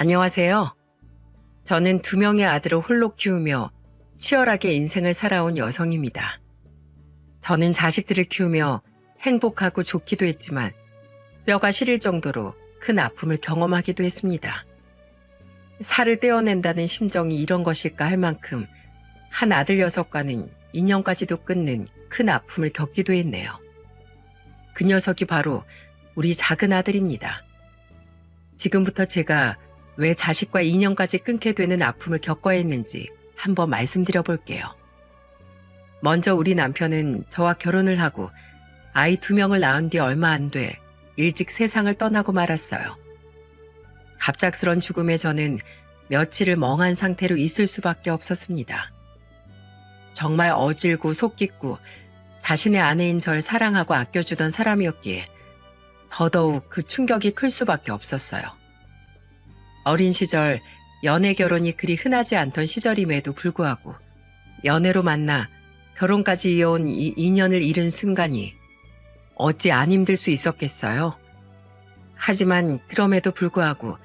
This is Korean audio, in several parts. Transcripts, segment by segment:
안녕하세요. 저는 두 명의 아들을 홀로 키우며 치열하게 인생을 살아온 여성입니다. 저는 자식들을 키우며 행복하고 좋기도 했지만 뼈가 시릴 정도로 큰 아픔을 경험하기도 했습니다. 살을 떼어낸다는 심정이 이런 것일까 할 만큼 한 아들 녀석과는 인연까지도 끊는 큰 아픔을 겪기도 했네요. 그 녀석이 바로 우리 작은 아들입니다. 지금부터 제가 왜 자식과 인연까지 끊게 되는 아픔을 겪어야 했는지 한번 말씀드려 볼게요. 먼저 우리 남편은 저와 결혼을 하고 아이 2명을 낳은 뒤 얼마 안 돼 일찍 세상을 떠나고 말았어요. 갑작스런 죽음에 저는 며칠을 멍한 상태로 있을 수밖에 없었습니다. 정말 어질고 속 깊고 자신의 아내인 절 사랑하고 아껴주던 사람이었기에 더더욱 그 충격이 클 수밖에 없었어요. 어린 시절 연애 결혼이 그리 흔하지 않던 시절임에도 불구하고 연애로 만나 결혼까지 이어온 이 인연을 잃은 순간이 어찌 안 힘들 수 있었겠어요? 하지만 그럼에도 불구하고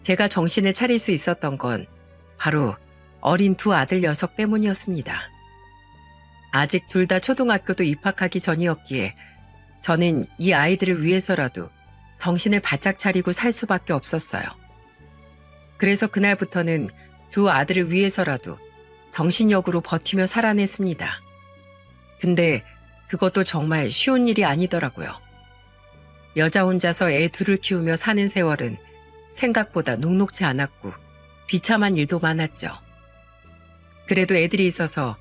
제가 정신을 차릴 수 있었던 건 바로 어린 두 아들 녀석 때문이었습니다. 아직 둘 다 초등학교도 입학하기 전이었기에 저는 이 아이들을 위해서라도 정신을 바짝 차리고 살 수밖에 없었어요. 그래서 그날부터는 두 아들을 위해서라도 정신력으로 버티며 살아냈습니다. 근데 그것도 정말 쉬운 일이 아니더라고요. 여자 혼자서 애 둘을 키우며 사는 세월은 생각보다 녹록지 않았고 비참한 일도 많았죠. 그래도 애들이 있어서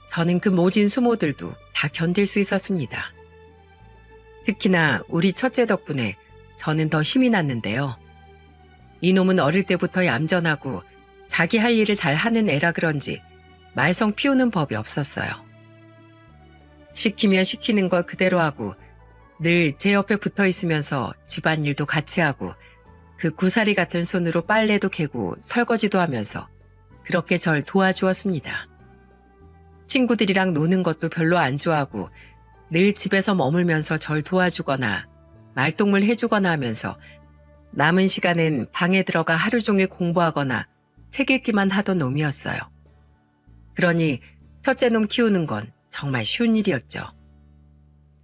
저는 그 모진 수모들도 다 견딜 수 있었습니다. 특히나 우리 첫째 덕분에 저는 더 힘이 났는데요. 이놈은 어릴 때부터 얌전하고 자기 할 일을 잘 하는 애라 그런지 말썽 피우는 법이 없었어요. 시키면 시키는 걸 그대로 하고 늘 제 옆에 붙어 있으면서 집안일도 같이 하고 그 구사리 같은 손으로 빨래도 개고 설거지도 하면서 그렇게 절 도와주었습니다. 친구들이랑 노는 것도 별로 안 좋아하고 늘 집에서 머물면서 절 도와주거나 말동물 해주거나 하면서 남은 시간엔 방에 들어가 하루 종일 공부하거나 책 읽기만 하던 놈이었어요. 그러니 첫째 놈 키우는 건 정말 쉬운 일이었죠.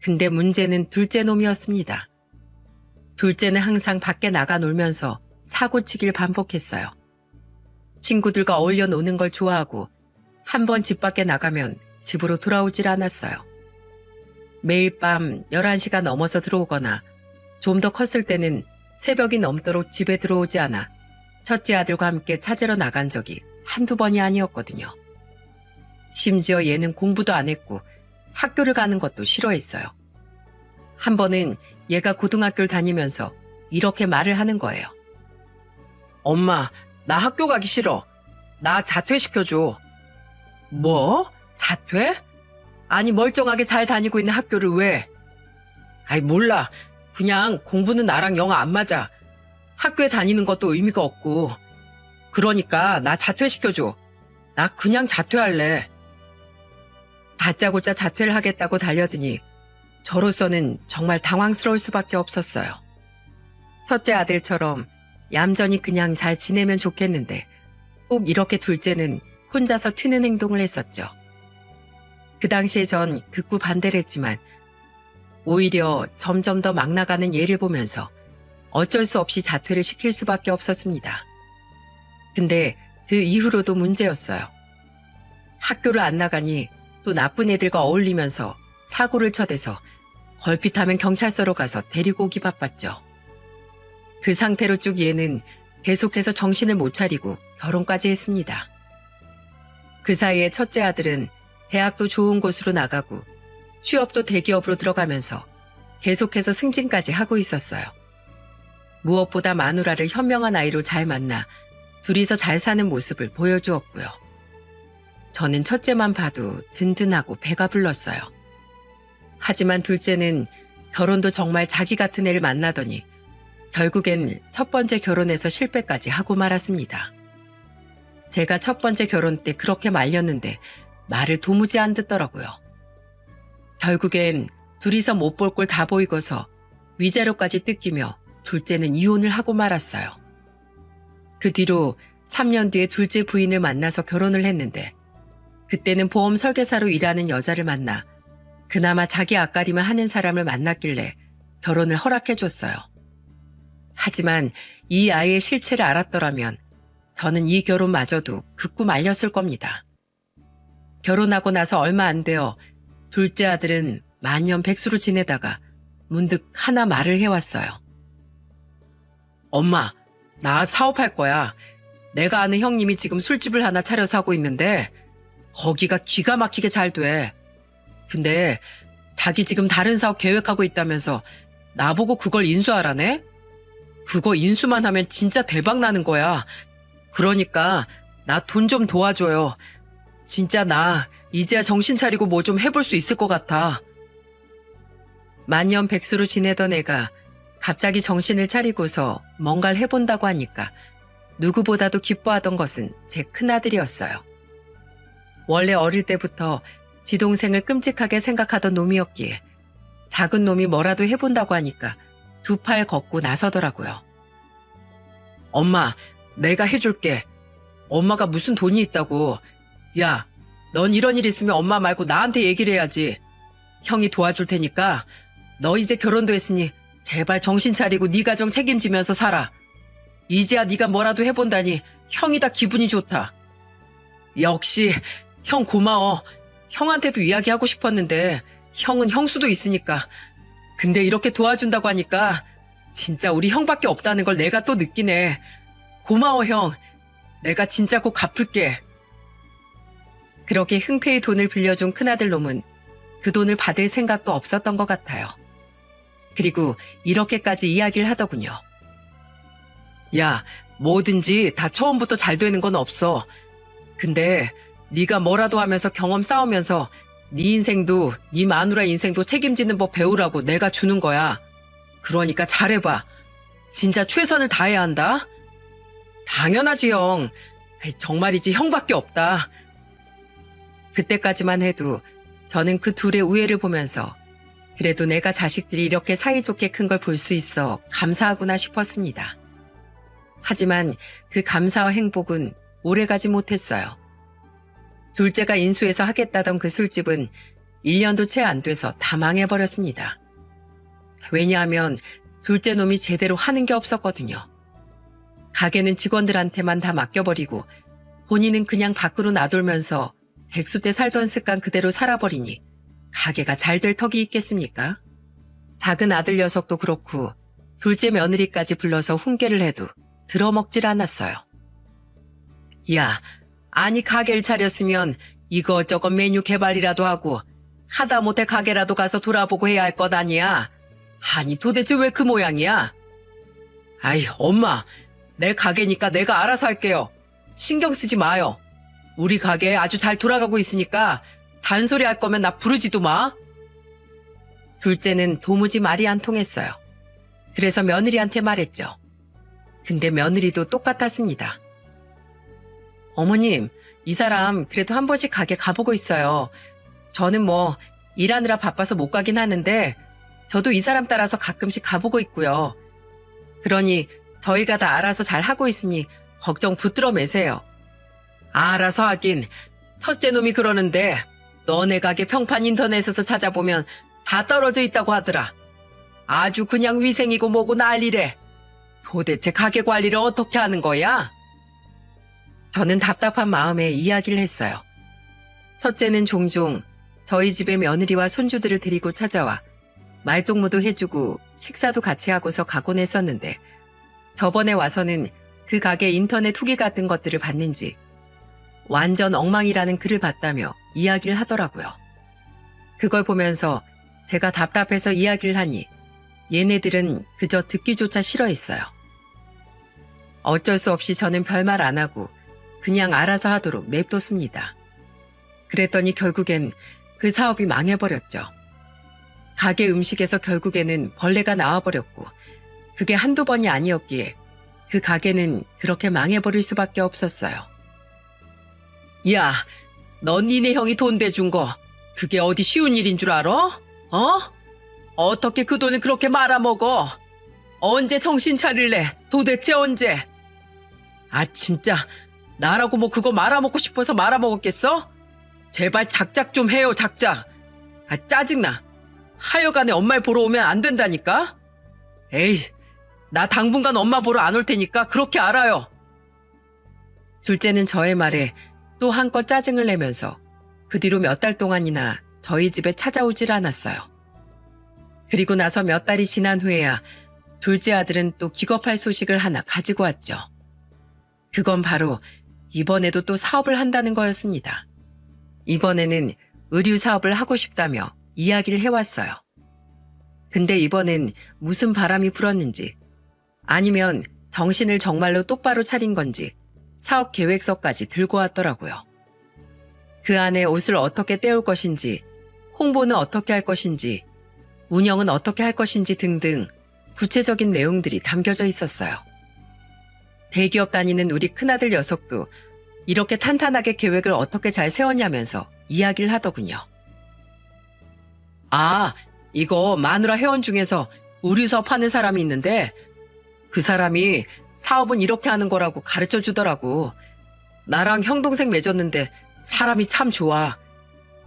근데 문제는 둘째 놈이었습니다. 둘째는 항상 밖에 나가 놀면서 사고치기를 반복했어요. 친구들과 어울려 노는 걸 좋아하고 한 번 집 밖에 나가면 집으로 돌아오질 않았어요. 매일 밤 11시가 넘어서 들어오거나 좀 더 컸을 때는 새벽이 넘도록 집에 들어오지 않아 첫째 아들과 함께 찾으러 나간 적이 한두 번이 아니었거든요. 심지어 얘는 공부도 안 했고 학교를 가는 것도 싫어했어요. 한 번은 얘가 고등학교를 다니면서 이렇게 말을 하는 거예요. 엄마, 나 학교 가기 싫어. 나 자퇴시켜줘. 뭐? 자퇴? 아니 멀쩡하게 잘 다니고 있는 학교를 왜? 아이 몰라. 그냥 공부는 나랑 영 안 맞아. 학교에 다니는 것도 의미가 없고. 그러니까 나 자퇴시켜줘. 나 그냥 자퇴할래. 다짜고짜 자퇴를 하겠다고 달려드니 저로서는 정말 당황스러울 수밖에 없었어요. 첫째 아들처럼 얌전히 그냥 잘 지내면 좋겠는데 꼭 이렇게 둘째는 혼자서 튀는 행동을 했었죠. 그 당시에 전 극구 반대를 했지만 오히려 점점 더 막 나가는 얘를 보면서 어쩔 수 없이 자퇴를 시킬 수밖에 없었습니다. 근데 그 이후로도 문제였어요. 학교를 안 나가니 또 나쁜 애들과 어울리면서 사고를 쳐대서 걸핏하면 경찰서로 가서 데리고 오기 바빴죠. 그 상태로 쭉 얘는 계속해서 정신을 못 차리고 결혼까지 했습니다. 그 사이에 첫째 아들은 대학도 좋은 곳으로 나가고 취업도 대기업으로 들어가면서 계속해서 승진까지 하고 있었어요. 무엇보다 마누라를 현명한 아이로 잘 만나 둘이서 잘 사는 모습을 보여주었고요. 저는 첫째만 봐도 든든하고 배가 불렀어요. 하지만 둘째는 결혼도 정말 자기 같은 애를 만나더니 결국엔 첫 번째 결혼에서 실패까지 하고 말았습니다. 제가 첫 번째 결혼 때 그렇게 말렸는데 말을 도무지 안 듣더라고요. 결국엔 둘이서 못 볼 꼴 다 보이고서 위자료까지 뜯기며 둘째는 이혼을 하고 말았어요. 그 뒤로 3년 뒤에 둘째 부인을 만나서 결혼을 했는데 그때는 보험 설계사로 일하는 여자를 만나 그나마 자기 앞가림을 하는 사람을 만났길래 결혼을 허락해줬어요. 하지만 이 아이의 실체를 알았더라면 저는 이 결혼마저도 극구 말렸을 겁니다. 결혼하고 나서 얼마 안 되어 둘째 아들은 만년백수로 지내다가 문득 하나 말을 해왔어요. 엄마, 나 사업할 거야. 내가 아는 형님이 지금 술집을 하나 차려서 하고 있는데 거기가 기가 막히게 잘 돼. 근데 자기 지금 다른 사업 계획하고 있다면서 나보고 그걸 인수하라네? 그거 인수만 하면 진짜 대박 나는 거야. 그러니까 나 돈 좀 도와줘요. 진짜 나 이제야 정신 차리고 뭐 좀 해볼 수 있을 것 같아. 만년백수로 지내던 애가 갑자기 정신을 차리고서 뭔가를 해본다고 하니까 누구보다도 기뻐하던 것은 제 큰아들이었어요. 원래 어릴 때부터 지 동생을 끔찍하게 생각하던 놈이었기에 작은 놈이 뭐라도 해본다고 하니까 두 팔 걷고 나서더라고요. 엄마, 내가 해줄게. 엄마가 무슨 돈이 있다고. 야, 넌 이런 일 있으면 엄마 말고 나한테 얘기를 해야지. 형이 도와줄 테니까 너 이제 결혼도 했으니 제발 정신 차리고 네 가정 책임지면서 살아. 이제야 네가 뭐라도 해본다니 형이 다 기분이 좋다. 역시 형 고마워. 형한테도 이야기하고 싶었는데 형은 형수도 있으니까. 근데 이렇게 도와준다고 하니까 진짜 우리 형밖에 없다는 걸 내가 또 느끼네. 고마워 형. 내가 진짜 곧 갚을게. 그렇게 흔쾌히 돈을 빌려준 큰아들 놈은 그 돈을 받을 생각도 없었던 것 같아요. 그리고 이렇게까지 이야기를 하더군요. 야, 뭐든지 다 처음부터 잘 되는 건 없어. 근데 네가 뭐라도 하면서 경험 쌓으면서 네 인생도 네 마누라 인생도 책임지는 법 배우라고 내가 주는 거야. 그러니까 잘해봐. 진짜 최선을 다해야 한다. 당연하지 형. 정말이지 형밖에 없다. 그때까지만 해도 저는 그 둘의 우애를 보면서 그래도 내가 자식들이 이렇게 사이좋게 큰 걸 볼 수 있어 감사하구나 싶었습니다. 하지만 그 감사와 행복은 오래가지 못했어요. 둘째가 인수해서 하겠다던 그 술집은 1년도 채 안 돼서 다 망해버렸습니다. 왜냐하면 둘째 놈이 제대로 하는 게 없었거든요. 가게는 직원들한테만 다 맡겨버리고 본인은 그냥 밖으로 나돌면서 백수 때 살던 습관 그대로 살아버리니 가게가 잘 될 턱이 있겠습니까? 작은 아들 녀석도 그렇고 둘째 며느리까지 불러서 훈계를 해도 들어먹질 않았어요. 야, 아니 가게를 차렸으면 이것저것 메뉴 개발이라도 하고 하다못해 가게라도 가서 돌아보고 해야 할 것 아니야. 아니 도대체 왜 그 모양이야? 아이 엄마, 내 가게니까 내가 알아서 할게요. 신경 쓰지 마요. 우리 가게 아주 잘 돌아가고 있으니까 잔소리 할 거면 나 부르지도 마. 둘째는 도무지 말이 안 통했어요. 그래서 며느리한테 말했죠. 근데 며느리도 똑같았습니다. 어머님, 이 사람 그래도 한 번씩 가게 가보고 있어요. 저는 뭐 일하느라 바빠서 못 가긴 하는데 저도 이 사람 따라서 가끔씩 가보고 있고요. 그러니 저희가 다 알아서 잘 하고 있으니 걱정 붙들어 매세요. 알아서 하긴. 첫째 놈이 그러는데 너네 가게 평판 인터넷에서 찾아보면 다 떨어져 있다고 하더라. 아주 그냥 위생이고 뭐고 난리래. 도대체 가게 관리를 어떻게 하는 거야? 저는 답답한 마음에 이야기를 했어요. 첫째는 종종 저희 집에 며느리와 손주들을 데리고 찾아와 말동무도 해주고 식사도 같이 하고서 가곤 했었는데 저번에 와서는 그 가게 인터넷 후기 같은 것들을 봤는지 완전 엉망이라는 글을 봤다며 이야기를 하더라고요. 그걸 보면서 제가 답답해서 이야기를 하니 얘네들은 그저 듣기조차 싫어했어요. 어쩔 수 없이 저는 별말 안 하고 그냥 알아서 하도록 냅뒀습니다. 그랬더니 결국엔 그 사업이 망해버렸죠. 가게 음식에서 결국에는 벌레가 나와버렸고 그게 한두 번이 아니었기에 그 가게는 그렇게 망해버릴 수밖에 없었어요. 야, 넌 니네 형이 돈 대준 거 그게 어디 쉬운 일인 줄 알아? 어? 어떻게 그 돈을 그렇게 말아먹어? 언제 정신 차릴래? 도대체 언제? 아, 진짜 나라고 뭐 그거 말아먹고 싶어서 말아먹었겠어? 제발 작작 좀 해요, 작작. 아, 짜증나. 하여간에 엄마를 보러 오면 안 된다니까? 에이, 나 당분간 엄마 보러 안 올 테니까 그렇게 알아요. 둘째는 저의 말에 또 한껏 짜증을 내면서 그 뒤로 몇 달 동안이나 저희 집에 찾아오질 않았어요. 그리고 나서 몇 달이 지난 후에야 둘째 아들은 또 기겁할 소식을 하나 가지고 왔죠. 그건 바로 이번에도 또 사업을 한다는 거였습니다. 이번에는 의류 사업을 하고 싶다며 이야기를 해왔어요. 근데 이번엔 무슨 바람이 불었는지 아니면 정신을 정말로 똑바로 차린 건지 사업 계획서까지 들고 왔더라고요. 그 안에 옷을 어떻게 떼올 것인지, 홍보는 어떻게 할 것인지, 운영은 어떻게 할 것인지 등등 구체적인 내용들이 담겨져 있었어요. 대기업 다니는 우리 큰아들 녀석도 이렇게 탄탄하게 계획을 어떻게 잘 세웠냐면서 이야기를 하더군요. 아, 이거 마누라 회원 중에서 의류 사업 하는 사람이 있는데 그 사람이 사업은 이렇게 하는 거라고 가르쳐 주더라고. 나랑 형 동생 맺었는데 사람이 참 좋아.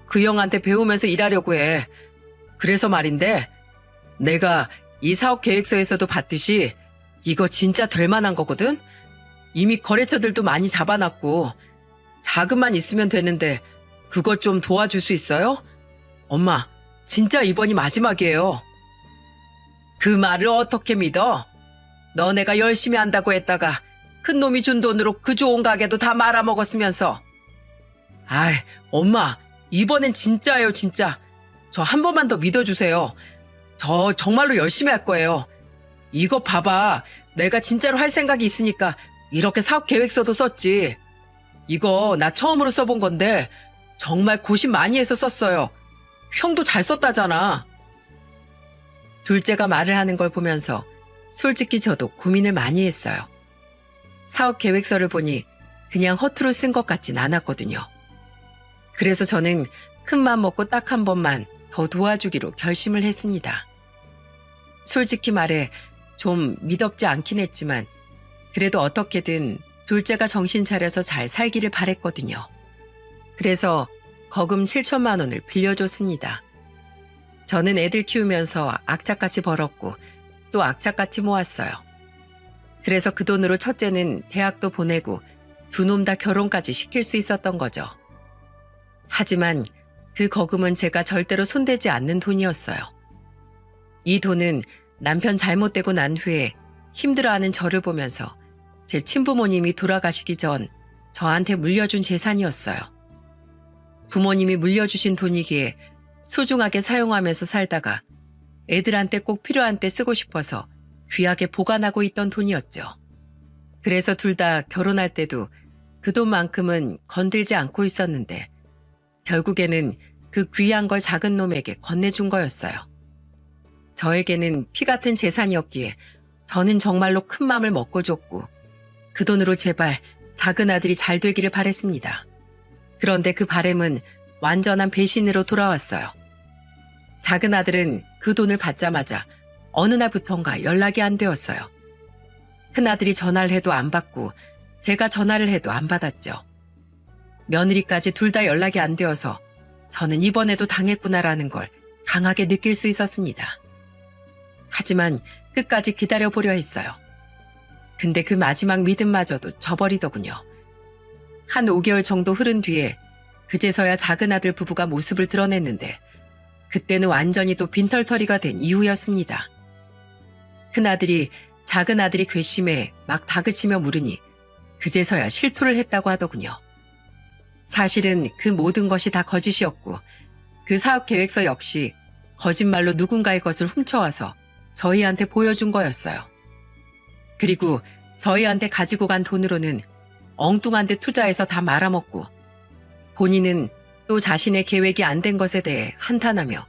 그 형한테 배우면서 일하려고 해. 그래서 말인데 내가 이 사업 계획서에서도 봤듯이 이거 진짜 될 만한 거거든? 이미 거래처들도 많이 잡아놨고 자금만 있으면 되는데 그것 좀 도와줄 수 있어요? 엄마, 진짜 이번이 마지막이에요. 그 말을 어떻게 믿어? 너네가 열심히 한다고 했다가 큰 놈이 준 돈으로 그 좋은 가게도 다 말아먹었으면서. 아이, 엄마, 이번엔 진짜예요, 진짜. 저 한 번만 더 믿어주세요. 저 정말로 열심히 할 거예요. 이거 봐봐. 내가 진짜로 할 생각이 있으니까 이렇게 사업 계획서도 썼지. 이거 나 처음으로 써본 건데 정말 고심 많이 해서 썼어요. 형도 잘 썼다잖아. 둘째가 말을 하는 걸 보면서 솔직히 저도 고민을 많이 했어요. 사업 계획서를 보니 그냥 허투루 쓴 것 같진 않았거든요. 그래서 저는 큰맘 먹고 딱 한 번만 더 도와주기로 결심을 했습니다. 솔직히 말해 좀 미덥지 않긴 했지만 그래도 어떻게든 둘째가 정신 차려서 잘 살기를 바랬거든요. 그래서 거금 7천만 원을 빌려줬습니다. 저는 애들 키우면서 악착같이 벌었고 또 악착같이 모았어요. 그래서 그 돈으로 첫째는 대학도 보내고 두 놈 다 결혼까지 시킬 수 있었던 거죠. 하지만 그 거금은 제가 절대로 손대지 않는 돈이었어요. 이 돈은 남편 잘못되고 난 후에 힘들어하는 저를 보면서 제 친부모님이 돌아가시기 전 저한테 물려준 재산이었어요. 부모님이 물려주신 돈이기에 소중하게 사용하면서 살다가 애들한테 꼭 필요한 때 쓰고 싶어서 귀하게 보관하고 있던 돈이었죠. 그래서 둘 다 결혼할 때도 그 돈만큼은 건들지 않고 있었는데 결국에는 그 귀한 걸 작은 놈에게 건네준 거였어요. 저에게는 피 같은 재산이었기에 저는 정말로 큰 맘을 먹고 줬고 그 돈으로 제발 작은 아들이 잘 되기를 바랬습니다. 그런데 그 바람은 완전한 배신으로 돌아왔어요. 작은 아들은 그 돈을 받자마자 어느 날부턴가 연락이 안 되었어요. 큰아들이 전화를 해도 안 받고 제가 전화를 해도 안 받았죠. 며느리까지 둘 다 연락이 안 되어서 저는 이번에도 당했구나라는 걸 강하게 느낄 수 있었습니다. 하지만 끝까지 기다려보려 했어요. 근데 그 마지막 믿음마저도 저버리더군요. 한 5개월 정도 흐른 뒤에 그제서야 작은 아들 부부가 모습을 드러냈는데 그때는 완전히 또 빈털터리가 된 이후였습니다. 큰아들이 작은 아들이 괘씸해 막 다그치며 물으니 그제서야 실토를 했다고 하더군요. 사실은 그 모든 것이 다 거짓이었고 그 사업 계획서 역시 거짓말로 누군가의 것을 훔쳐와서 저희한테 보여준 거였어요. 그리고 저희한테 가지고 간 돈으로는 엉뚱한 데 투자해서 다 말아먹고 본인은 또 자신의 계획이 안 된 것에 대해 한탄하며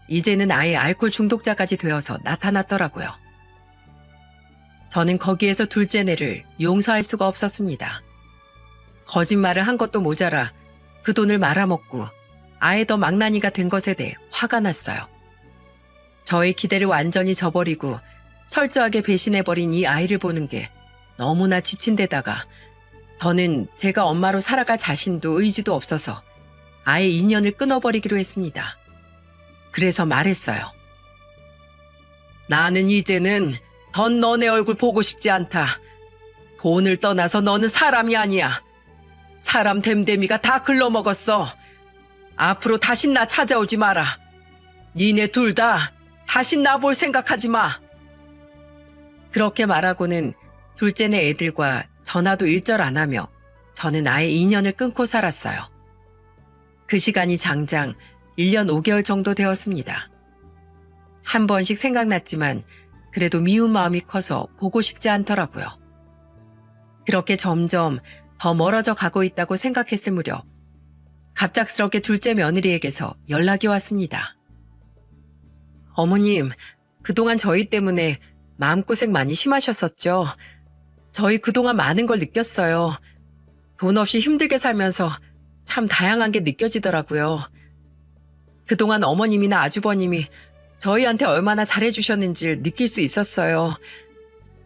이제는 아예 알코올 중독자까지 되어서 나타났더라고요. 저는 거기에서 둘째 내를 용서할 수가 없었습니다. 거짓말을 한 것도 모자라 그 돈을 말아먹고 아예 더 망나니가 된 것에 대해 화가 났어요. 저의 기대를 완전히 저버리고 철저하게 배신해버린 이 아이를 보는 게 너무나 지친 데다가 저는 제가 엄마로 살아갈 자신도 의지도 없어서 아예 인연을 끊어버리기로 했습니다. 그래서 말했어요. 나는 이제는 전 너네 얼굴 보고 싶지 않다. 돈을 떠나서 너는 사람이 아니야. 사람 됨됨이가 다 글러먹었어. 앞으로 다신 나 찾아오지 마라. 니네 둘 다 다신 나 볼 생각하지 마. 그렇게 말하고는 둘째네 애들과 전화도 일절 안 하며 저는 아예 인연을 끊고 살았어요. 그 시간이 장장 1년 5개월 정도 되었습니다. 한 번씩 생각났지만 그래도 미운 마음이 커서 보고 싶지 않더라고요. 그렇게 점점 더 멀어져 가고 있다고 생각했을 무렵 갑작스럽게 둘째 며느리에게서 연락이 왔습니다. 어머님, 그동안 저희 때문에 마음고생 많이 심하셨었죠? 저희 그동안 많은 걸 느꼈어요. 돈 없이 힘들게 살면서 참 다양한 게 느껴지더라고요. 그동안 어머님이나 아주버님이 저희한테 얼마나 잘해주셨는지를 느낄 수 있었어요.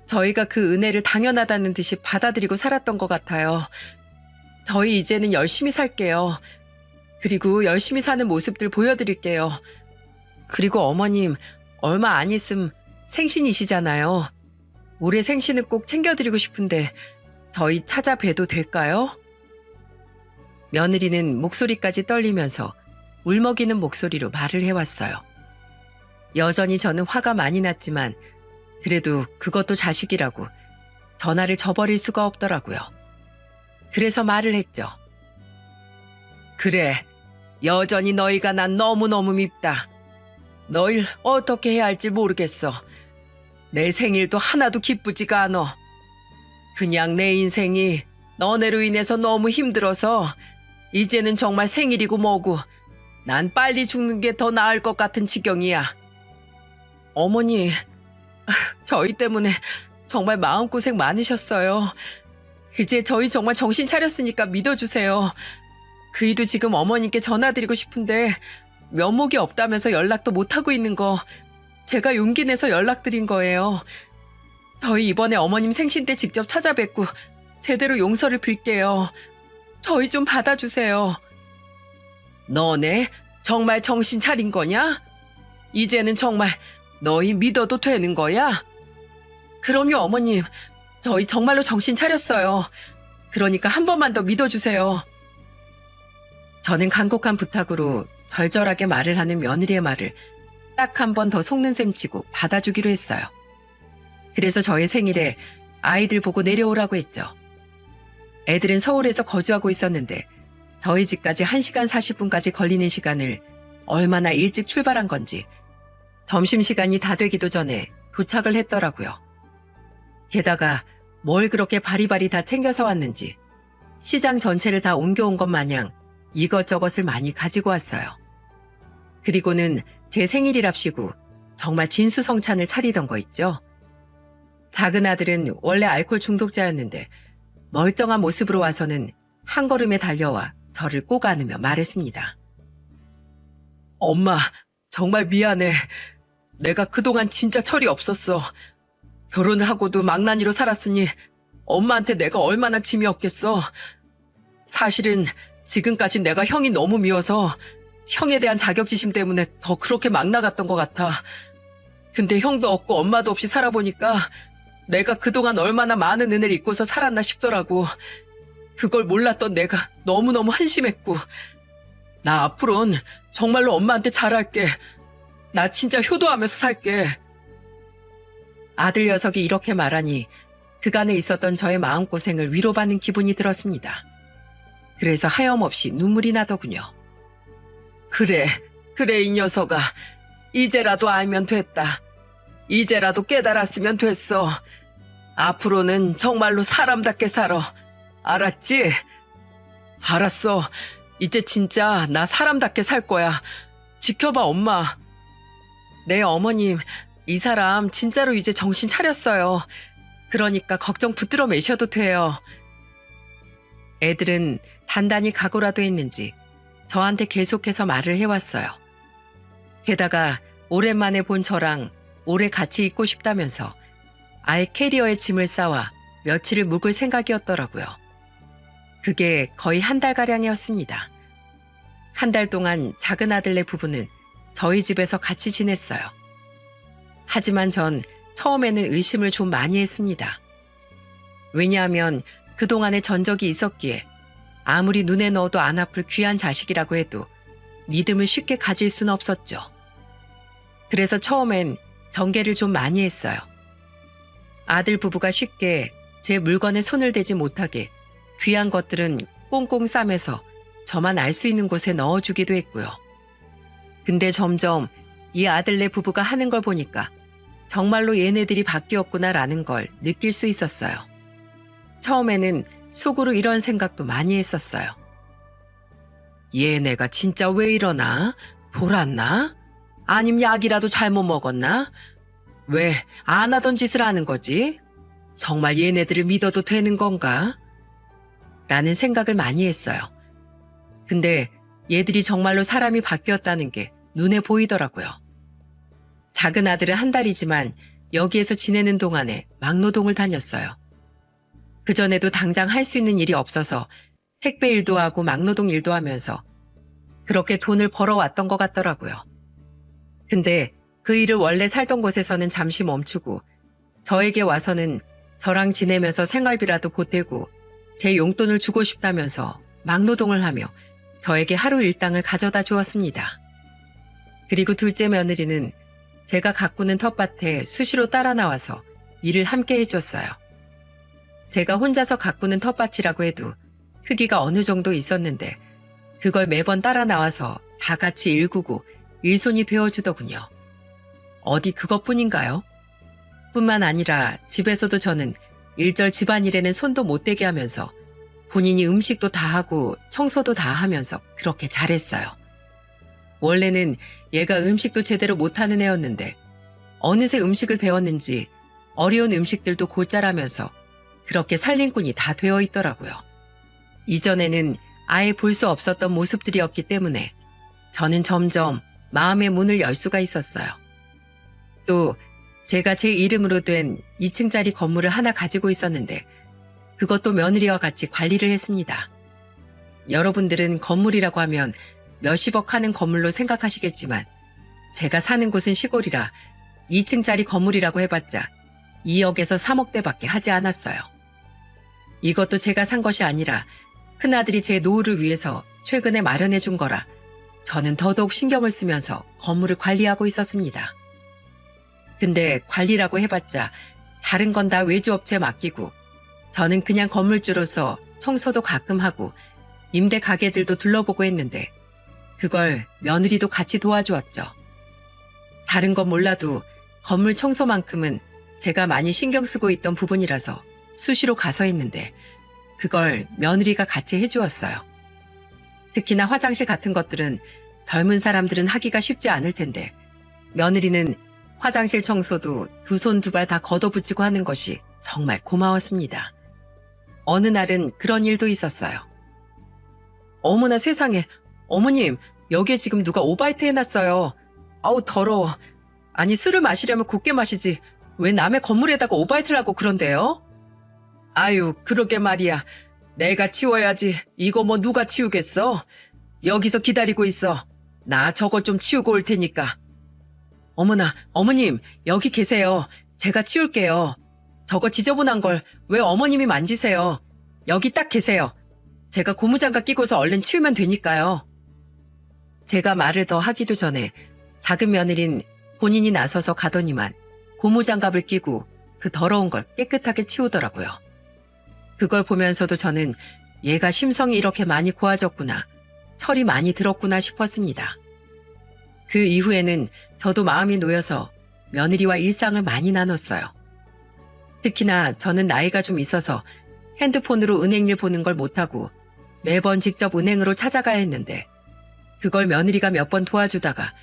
저희가 그 은혜를 당연하다는 듯이 받아들이고 살았던 것 같아요. 저희 이제는 열심히 살게요. 그리고 열심히 사는 모습들 보여드릴게요. 그리고 어머님, 얼마 안 있음 생신이시잖아요. 올해 생신은 꼭 챙겨드리고 싶은데 저희 찾아뵈도 될까요? 며느리는 목소리까지 떨리면서 울먹이는 목소리로 말을 해왔어요. 여전히 저는 화가 많이 났지만 그래도 그것도 자식이라고 전화를 저버릴 수가 없더라고요. 그래서 말을 했죠. 그래, 여전히 너희가 난 너무너무 밉다. 너희 어떻게 해야 할지 모르겠어. 내 생일도 하나도 기쁘지가 않아. 그냥 내 인생이 너네로 인해서 너무 힘들어서 이제는 정말 생일이고 뭐고 난 빨리 죽는 게 더 나을 것 같은 지경이야. 어머니, 저희 때문에 정말 마음고생 많으셨어요. 이제 저희 정말 정신 차렸으니까 믿어주세요. 그이도 지금 어머님께 전화드리고 싶은데 면목이 없다면서 연락도 못하고 있는 거 제가 용기 내서 연락드린 거예요. 저희 이번에 어머님 생신 때 직접 찾아뵙고 제대로 용서를 빌게요. 저희 좀 받아주세요. 너네 정말 정신 차린 거냐? 이제는 정말 너희 믿어도 되는 거야? 그럼요, 어머님. 저희 정말로 정신 차렸어요. 그러니까 한 번만 더 믿어주세요. 저는 간곡한 부탁으로 절절하게 말을 하는 며느리의 말을 딱 한 번 더 속는 셈 치고 받아주기로 했어요. 그래서 저의 생일에 아이들 보고 내려오라고 했죠. 애들은 서울에서 거주하고 있었는데 저희 집까지 1시간 40분까지 걸리는 시간을 얼마나 일찍 출발한 건지 점심시간이 다 되기도 전에 도착을 했더라고요. 게다가 뭘 그렇게 바리바리 다 챙겨서 왔는지 시장 전체를 다 옮겨온 것 마냥 이것저것을 많이 가지고 왔어요. 그리고는 제 생일이랍시고 정말 진수성찬을 차리던 거 있죠. 작은 아들은 원래 알코올 중독자였는데 멀쩡한 모습으로 와서는 한 걸음에 달려와 저를 꼭 안으며 말했습니다. 엄마, 정말 미안해. 내가 그동안 진짜 철이 없었어. 결혼을 하고도 망나니로 살았으니 엄마한테 내가 얼마나 짐이 없겠어. 사실은 지금까지 내가 형이 너무 미워서 형에 대한 자격지심 때문에 더 그렇게 막 나갔던 것 같아. 근데 형도 없고 엄마도 없이 살아보니까 내가 그동안 얼마나 많은 은혜를 잊고서 살았나 싶더라고. 그걸 몰랐던 내가 너무너무 한심했고. 나 앞으로는 정말로 엄마한테 잘할게. 나 진짜 효도하면서 살게. 아들 녀석이 이렇게 말하니 그간에 있었던 저의 마음고생을 위로받는 기분이 들었습니다. 그래서 하염없이 눈물이 나더군요. 그래 이 녀석아. 이제라도 알면 됐다. 이제라도 깨달았으면 됐어. 앞으로는 정말로 사람답게 살아. 알았지? 알았어. 이제 진짜 나 사람답게 살 거야. 지켜봐, 엄마. 네, 어머님. 이 사람 진짜로 이제 정신 차렸어요. 그러니까 걱정 붙들어 매셔도 돼요. 애들은 단단히 각오라도 했는지 저한테 계속해서 말을 해왔어요. 게다가 오랜만에 본 저랑 오래 같이 있고 싶다면서 아예 캐리어에 짐을 싸와 며칠을 묵을 생각이었더라고요. 그게 거의 한 달가량이었습니다. 한 달 동안 작은 아들네 부부는 저희 집에서 같이 지냈어요. 하지만 전 처음에는 의심을 좀 많이 했습니다. 왜냐하면 그동안의 전적이 있었기에 아무리 눈에 넣어도 안 아플 귀한 자식이라고 해도 믿음을 쉽게 가질 수는 없었죠. 그래서 처음엔 경계를 좀 많이 했어요. 아들 부부가 쉽게 제 물건에 손을 대지 못하게 귀한 것들은 꽁꽁 싸매서 저만 알 수 있는 곳에 넣어주기도 했고요. 근데 점점 이 아들네 부부가 하는 걸 보니까 정말로 얘네들이 바뀌었구나라는 걸 느낄 수 있었어요. 처음에는 속으로 이런 생각도 많이 했었어요. 얘네가 진짜 왜 이러나? 돌았나? 아님 약이라도 잘못 먹었나? 왜 안 하던 짓을 하는 거지? 정말 얘네들을 믿어도 되는 건가? 라는 생각을 많이 했어요. 근데 얘들이 정말로 사람이 바뀌었다는 게 눈에 보이더라고요. 작은 아들은 한 달이지만 여기에서 지내는 동안에 막노동을 다녔어요. 그전에도 당장 할 수 있는 일이 없어서 택배 일도 하고 막노동 일도 하면서 그렇게 돈을 벌어왔던 것 같더라고요. 근데 그 일을 원래 살던 곳에서는 잠시 멈추고 저에게 와서는 저랑 지내면서 생활비라도 보태고 제 용돈을 주고 싶다면서 막노동을 하며 저에게 하루 일당을 가져다 주었습니다. 그리고 둘째 며느리는 제가 가꾸는 텃밭에 수시로 따라 나와서 일을 함께 해줬어요. 제가 혼자서 가꾸는 텃밭이라고 해도 크기가 어느 정도 있었는데 그걸 매번 따라 나와서 다 같이 일구고 일손이 되어주더군요. 어디 그것뿐인가요? 뿐만 아니라 집에서도 저는 일절 집안일에는 손도 못 대게 하면서 본인이 음식도 다 하고 청소도 다 하면서 그렇게 잘했어요. 원래는 얘가 음식도 제대로 못하는 애였는데 어느새 음식을 배웠는지 어려운 음식들도 곧잘하면서 그렇게 살림꾼이 다 되어 있더라고요. 이전에는 아예 볼 수 없었던 모습들이었기 때문에 저는 점점 마음의 문을 열 수가 있었어요. 또 제가 제 이름으로 된 2층짜리 건물을 하나 가지고 있었는데 그것도 며느리와 같이 관리를 했습니다. 여러분들은 건물이라고 하면 몇십억 하는 건물로 생각하시겠지만 제가 사는 곳은 시골이라 2층짜리 건물이라고 해봤자 2억에서 3억대밖에 하지 않았어요. 이것도 제가 산 것이 아니라 큰아들이 제 노후를 위해서 최근에 마련해 준 거라 저는 더더욱 신경을 쓰면서 건물을 관리하고 있었습니다. 근데 관리라고 해봤자 다른 건 다 외주업체에 맡기고 저는 그냥 건물주로서 청소도 가끔 하고 임대 가게들도 둘러보고 했는데 그걸 며느리도 같이 도와주었죠. 다른 건 몰라도 건물 청소만큼은 제가 많이 신경 쓰고 있던 부분이라서 수시로 가서 했는데 그걸 며느리가 같이 해주었어요. 특히나 화장실 같은 것들은 젊은 사람들은 하기가 쉽지 않을 텐데 며느리는 화장실 청소도 두 손 두 발 다 걷어붙이고 하는 것이 정말 고마웠습니다. 어느 날은 그런 일도 있었어요. 어머나 세상에, 어머님, 여기에 지금 누가 오바이트 해놨어요. 아우 더러워. 아니 술을 마시려면 곱게 마시지 왜 남의 건물에다가 오바이트를 하고 그런데요? 아유 그러게 말이야. 내가 치워야지. 이거 뭐 누가 치우겠어? 여기서 기다리고 있어. 나 저거 좀 치우고 올 테니까. 어머나, 어머님 여기 계세요. 제가 치울게요. 저거 지저분한 걸 왜 어머님이 만지세요? 여기 딱 계세요. 제가 고무장갑 끼고서 얼른 치우면 되니까요. 제가 말을 더 하기도 전에 작은 며느린 본인이 나서서 가더니만 고무장갑을 끼고 그 더러운 걸 깨끗하게 치우더라고요. 그걸 보면서도 저는 얘가 심성이 이렇게 많이 고와졌구나, 철이 많이 들었구나 싶었습니다. 그 이후에는 저도 마음이 놓여서 며느리와 일상을 많이 나눴어요. 특히나 저는 나이가 좀 있어서 핸드폰으로 은행일 보는 걸 못하고 매번 직접 은행으로 찾아가야 했는데 그걸 며느리가 몇 번 도와주다가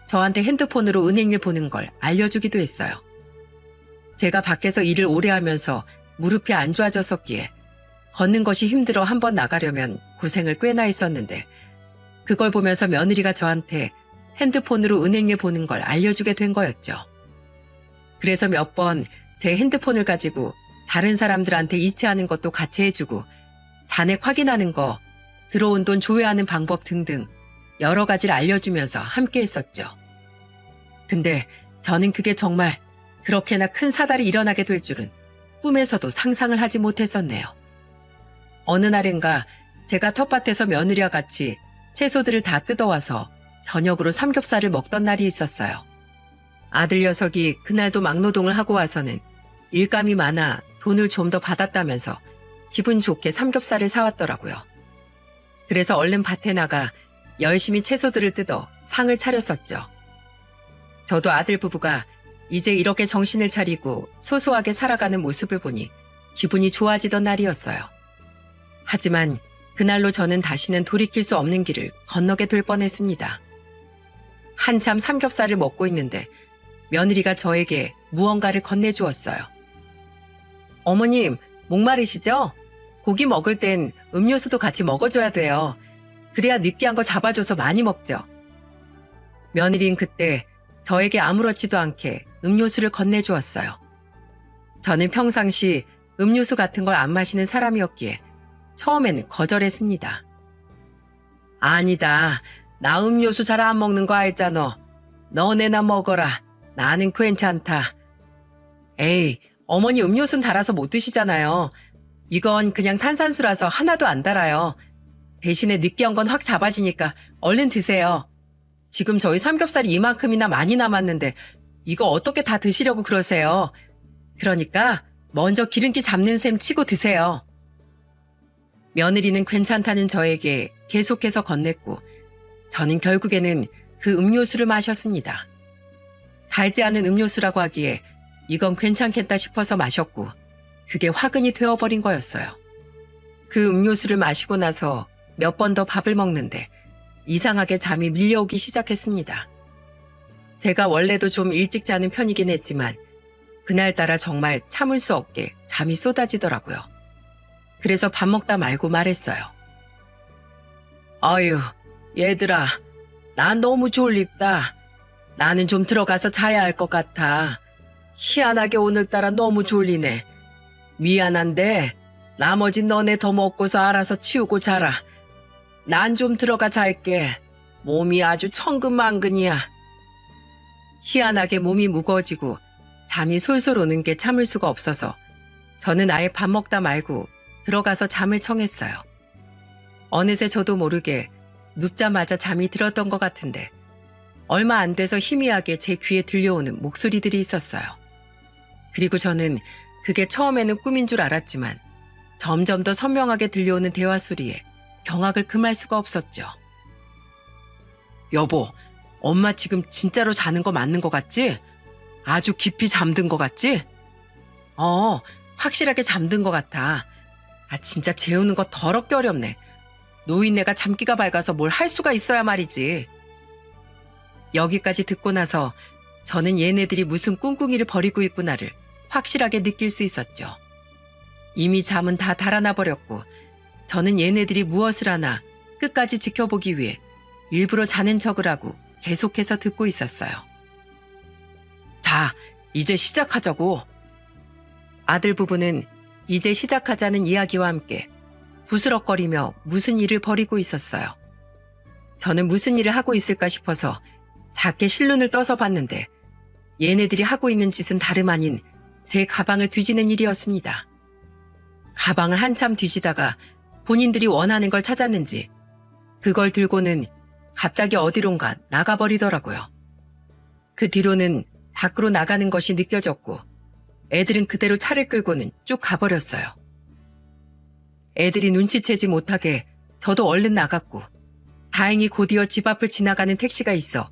저한테 핸드폰으로 은행일 보는 걸 알려주기도 했어요. 제가 밖에서 일을 오래 하면서 무릎이 안 좋아졌었기에 걷는 것이 힘들어 한번 나가려면 고생을 꽤나 했었는데 그걸 보면서 며느리가 저한테 핸드폰으로 은행일 보는 걸 알려주게 된 거였죠. 그래서 몇 번 제 핸드폰을 가지고 다른 사람들한테 이체하는 것도 같이 해주고 잔액 확인하는 거, 들어온 돈 조회하는 방법 등등 여러 가지를 알려주면서 함께 했었죠. 근데 저는 그게 정말 그렇게나 큰 사달이 일어나게 될 줄은 꿈에서도 상상을 하지 못했었네요. 어느 날인가 제가 텃밭에서 며느리와 같이 채소들을 다 뜯어와서 저녁으로 삼겹살을 먹던 날이 있었어요. 아들 녀석이 그날도 막노동을 하고 와서는 일감이 많아 돈을 좀 더 받았다면서 기분 좋게 삼겹살을 사왔더라고요. 그래서 얼른 밭에 나가 열심히 채소들을 뜯어 상을 차렸었죠. 저도 아들 부부가 이제 이렇게 정신을 차리고 소소하게 살아가는 모습을 보니 기분이 좋아지던 날이었어요. 하지만 그날로 저는 다시는 돌이킬 수 없는 길을 건너게 될 뻔했습니다. 한참 삼겹살을 먹고 있는데 며느리가 저에게 무언가를 건네주었어요. 어머님, 목마르시죠? 고기 먹을 땐 음료수도 같이 먹어줘야 돼요. 그래야 느끼한 거 잡아줘서 많이 먹죠. 며느리는 그때 저에게 아무렇지도 않게 음료수를 건네주었어요. 저는 평상시 음료수 같은 걸 안 마시는 사람이었기에 처음에는 거절했습니다. 아니다. 나 음료수 잘 안 먹는 거 알잖아. 너네나 먹어라. 나는 괜찮다. 에이, 어머니 음료수는 달아서 못 드시잖아요. 이건 그냥 탄산수라서 하나도 안 달아요. 대신에 느끼한 건 확 잡아지니까 얼른 드세요. 지금 저희 삼겹살이 이만큼이나 많이 남았는데 이거 어떻게 다 드시려고 그러세요? 그러니까 먼저 기름기 잡는 셈 치고 드세요. 며느리는 괜찮다는 저에게 계속해서 건넸고 저는 결국에는 그 음료수를 마셨습니다. 달지 않은 음료수라고 하기에 이건 괜찮겠다 싶어서 마셨고 그게 화근이 되어버린 거였어요. 그 음료수를 마시고 나서 몇 번 더 밥을 먹는데 이상하게 잠이 밀려오기 시작했습니다. 제가 원래도 좀 일찍 자는 편이긴 했지만 그날따라 정말 참을 수 없게 잠이 쏟아지더라고요. 그래서 밥 먹다 말고 말했어요. 어휴, 얘들아, 난 너무 졸립다. 나는 좀 들어가서 자야 할 것 같아. 희한하게 오늘따라 너무 졸리네. 미안한데 나머진 너네 더 먹고서 알아서 치우고 자라. 난 좀 들어가 잘게. 몸이 아주 천근만근이야. 희한하게 몸이 무거워지고 잠이 솔솔 오는 게 참을 수가 없어서 저는 아예 밥 먹다 말고 들어가서 잠을 청했어요. 어느새 저도 모르게 눕자마자 잠이 들었던 것 같은데 얼마 안 돼서 희미하게 제 귀에 들려오는 목소리들이 있었어요. 그리고 저는 그게 처음에는 꿈인 줄 알았지만 점점 더 선명하게 들려오는 대화 소리에 경악을 금할 수가 없었죠. 여보, 엄마 지금 진짜로 자는 거 맞는 거 같지? 아주 깊이 잠든 거 같지? 확실하게 잠든 거 같아. 진짜 재우는 거 더럽게 어렵네. 노인네가 잠기가 밝아서 뭘 할 수가 있어야 말이지. 여기까지 듣고 나서 저는 얘네들이 무슨 꿍꿍이를 벌이고 있구나를 확실하게 느낄 수 있었죠. 이미 잠은 다 달아나 버렸고 저는 얘네들이 무엇을 하나 끝까지 지켜보기 위해 일부러 자는 척을 하고 계속해서 듣고 있었어요. 자, 이제 시작하자고. 아들 부부는 이제 시작하자는 이야기와 함께 부스럭거리며 무슨 일을 벌이고 있었어요. 저는 무슨 일을 하고 있을까 싶어서 작게 실눈을 떠서 봤는데 얘네들이 하고 있는 짓은 다름 아닌 제 가방을 뒤지는 일이었습니다. 가방을 한참 뒤지다가 본인들이 원하는 걸 찾았는지 그걸 들고는 갑자기 어디론가 나가버리더라고요. 그 뒤로는 밖으로 나가는 것이 느껴졌고 애들은 그대로 차를 끌고는 쭉 가버렸어요. 애들이 눈치채지 못하게 저도 얼른 나갔고 다행히 곧이어 집 앞을 지나가는 택시가 있어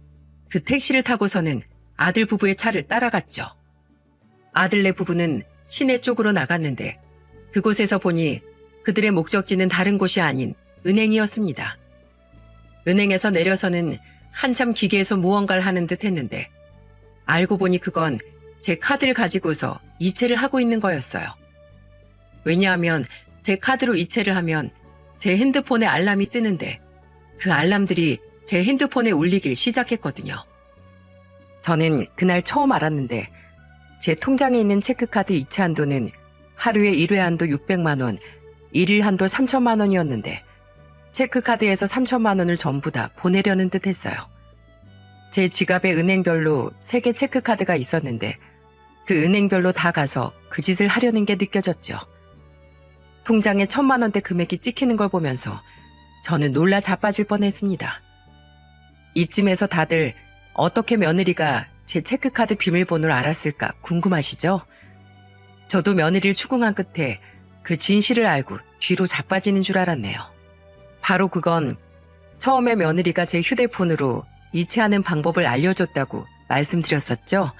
그 택시를 타고서는 아들 부부의 차를 따라갔죠. 아들네 부부는 시내 쪽으로 나갔는데 그곳에서 보니 그들의 목적지는 다른 곳이 아닌 은행이었습니다. 은행에서 내려서는 한참 기계에서 무언가를 하는 듯 했는데 알고 보니 그건 제 카드를 가지고서 이체를 하고 있는 거였어요. 왜냐하면 제 카드로 이체를 하면 제 핸드폰에 알람이 뜨는데 그 알람들이 제 핸드폰에 울리길 시작했거든요. 저는 그날 처음 알았는데 제 통장에 있는 체크카드 이체한 돈은 하루에 1회 한도 600만 원, 1일 한도 3천만 원이었는데 체크카드에서 3천만 원을 전부 다 보내려는 듯 했어요. 제 지갑에 은행별로 3개 체크카드가 있었는데 그 은행별로 다 가서 그 짓을 하려는 게 느껴졌죠. 통장에 1,000만 원대 금액이 찍히는 걸 보면서 저는 놀라 자빠질 뻔했습니다. 이쯤에서 다들 어떻게 며느리가 제 체크카드 비밀번호를 알았을까 궁금하시죠? 저도 며느리를 추궁한 끝에 그 진실을 알고 뒤로 자빠지는 줄 알았네요. 바로 그건 처음에 며느리가 제 휴대폰으로 이체하는 방법을 알려줬다고 말씀드렸었죠.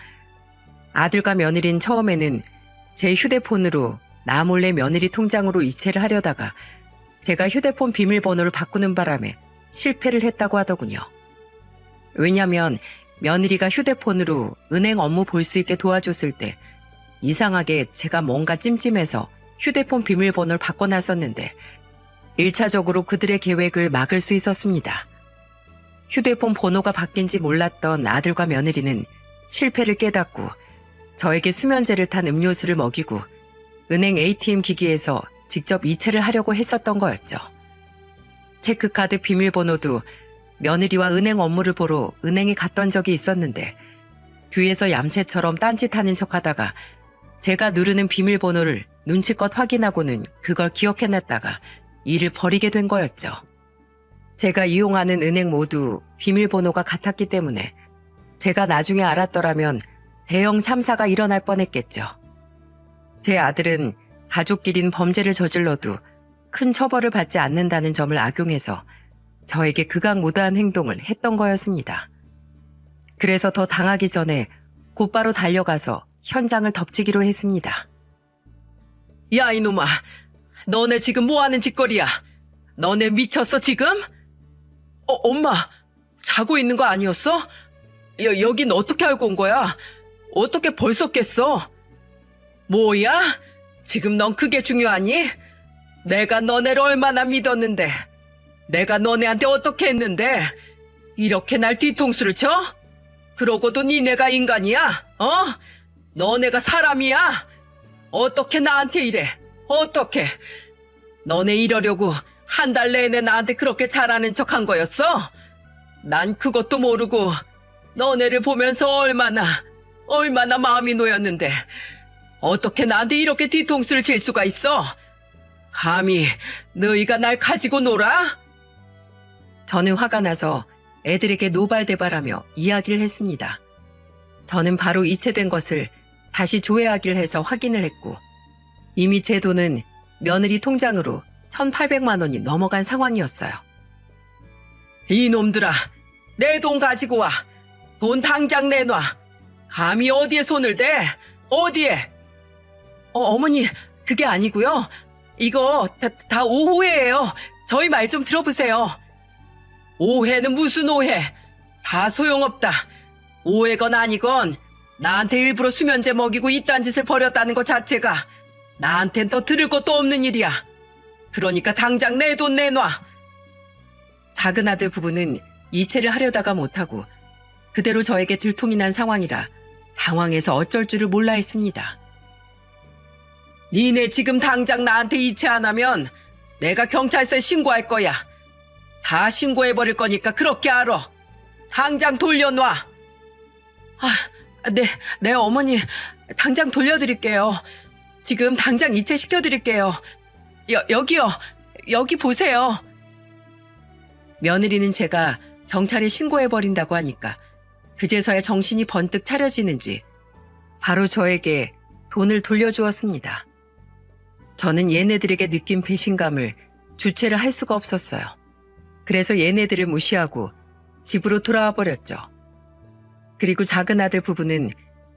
아들과 며느리는 처음에는 제 휴대폰으로 나 몰래 며느리 통장으로 이체를 하려다가 제가 휴대폰 비밀번호를 바꾸는 바람에 실패를 했다고 하더군요. 왜냐면 며느리가 휴대폰으로 은행 업무 볼 수 있게 도와줬을 때 이상하게 제가 뭔가 찜찜해서 휴대폰 비밀번호를 바꿔놨었는데 1차적으로 그들의 계획을 막을 수 있었습니다. 휴대폰 번호가 바뀐지 몰랐던 아들과 며느리는 실패를 깨닫고 저에게 수면제를 탄 음료수를 먹이고 은행 ATM 기기에서 직접 이체를 하려고 했었던 거였죠. 체크카드 비밀번호도 며느리와 은행 업무를 보러 은행에 갔던 적이 있었는데 뒤에서 얌체처럼 딴짓하는 척하다가 제가 누르는 비밀번호를 눈치껏 확인하고는 그걸 기억해놨다가 일을 벌이게 된 거였죠. 제가 이용하는 은행 모두 비밀번호가 같았기 때문에 제가 나중에 알았더라면 대형 참사가 일어날 뻔했겠죠. 제 아들은 가족끼린 범죄를 저질러도 큰 처벌을 받지 않는다는 점을 악용해서 저에게 극악무도한 행동을 했던 거였습니다. 그래서 더 당하기 전에 곧바로 달려가서 현장을 덮치기로 했습니다. 야 이놈아, 너네 지금 뭐하는 짓거리야? 너네 미쳤어 지금? 엄마, 자고 있는 거 아니었어? 여긴 어떻게 알고 온 거야? 어떻게 벌써 깼어? 뭐야? 지금 넌 그게 중요하니? 내가 너네를 얼마나 믿었는데, 내가 너네한테 어떻게 했는데 이렇게 날 뒤통수를 쳐? 그러고도 니네가 인간이야? 너네가 사람이야? 어떻게 나한테 이래? 어떻게? 너네 이러려고 한 달 내내 나한테 그렇게 잘하는 척 한 거였어? 난 그것도 모르고 너네를 보면서 얼마나 마음이 놓였는데 어떻게 나한테 이렇게 뒤통수를 칠 수가 있어? 감히 너희가 날 가지고 놀아? 저는 화가 나서 애들에게 노발대발하며 이야기를 했습니다. 저는 바로 이체된 것을 다시 조회하기를 해서 확인을 했고 이미 제 돈은 며느리 통장으로 1,800만 원이 넘어간 상황이었어요. 이놈들아, 내 돈 가지고 와. 돈 당장 내놔. 감히 어디에 손을 대? 어디에? 어머니, 그게 아니고요. 이거 다 오해예요. 저희 말 좀 들어보세요. 오해는 무슨 오해? 다 소용없다. 오해건 아니건 나한테 일부러 수면제 먹이고 이딴 짓을 벌였다는 것 자체가 나한텐 더 들을 것도 없는 일이야. 그러니까 당장 내 돈 내놔. 작은 아들 부부는 이체를 하려다가 못하고 그대로 저에게 들통이 난 상황이라 당황해서 어쩔 줄을 몰라 했습니다. 니네 지금 당장 나한테 이체 안 하면 내가 경찰서에 신고할 거야. 다 신고해버릴 거니까 그렇게 알아. 당장 돌려놔. 네 어머니, 당장 돌려드릴게요. 지금 당장 이체시켜드릴게요. 여기요. 여기 보세요. 며느리는 제가 경찰에 신고해버린다고 하니까 그제서야 정신이 번뜩 차려지는지 바로 저에게 돈을 돌려주었습니다. 저는 얘네들에게 느낀 배신감을 주체를 할 수가 없었어요. 그래서 얘네들을 무시하고 집으로 돌아와 버렸죠. 그리고 작은 아들 부부는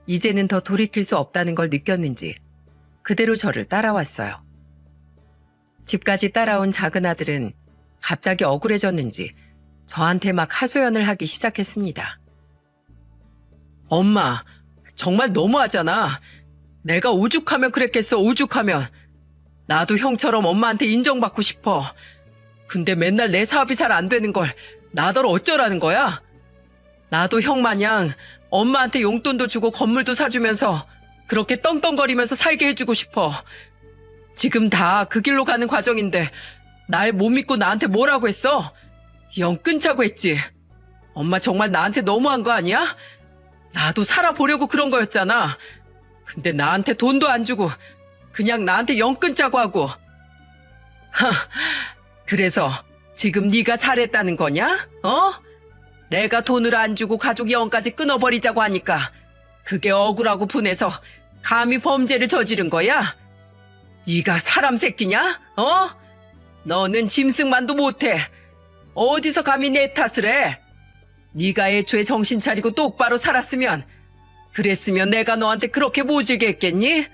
이제는 더 돌이킬 수 없다는 걸 느꼈는지 그대로 저를 따라왔어요. 집까지 따라온 작은 아들은 갑자기 억울해졌는지 저한테 막 하소연을 하기 시작했습니다. 엄마, 정말 너무하잖아. 내가 오죽하면 그랬겠어, 오죽하면. 나도 형처럼 엄마한테 인정받고 싶어. 근데 맨날 내 사업이 잘 안 되는 걸 나더러 어쩌라는 거야? 나도 형 마냥 엄마한테 용돈도 주고 건물도 사주면서 그렇게 떵떵거리면서 살게 해주고 싶어. 지금 다 그 길로 가는 과정인데 날 못 믿고 나한테 뭐라고 했어? 영 끊자고 했지. 엄마 정말 나한테 너무한 거 아니야? 나도 살아보려고 그런 거였잖아. 근데 나한테 돈도 안 주고 그냥 나한테 영 끊자고 하고. 그래서 지금 네가 잘했다는 거냐? 어? 내가 돈을 안 주고 가족 영까지 끊어버리자고 하니까 그게 억울하고 분해서 감히 범죄를 저지른 거야? 네가 사람 새끼냐? 어? 너는 짐승만도 못해. 어디서 감히 내 탓을 해? 네가 애초에 정신 차리고 똑바로 살았으면, 그랬으면 내가 너한테 그렇게 모질게 했겠니?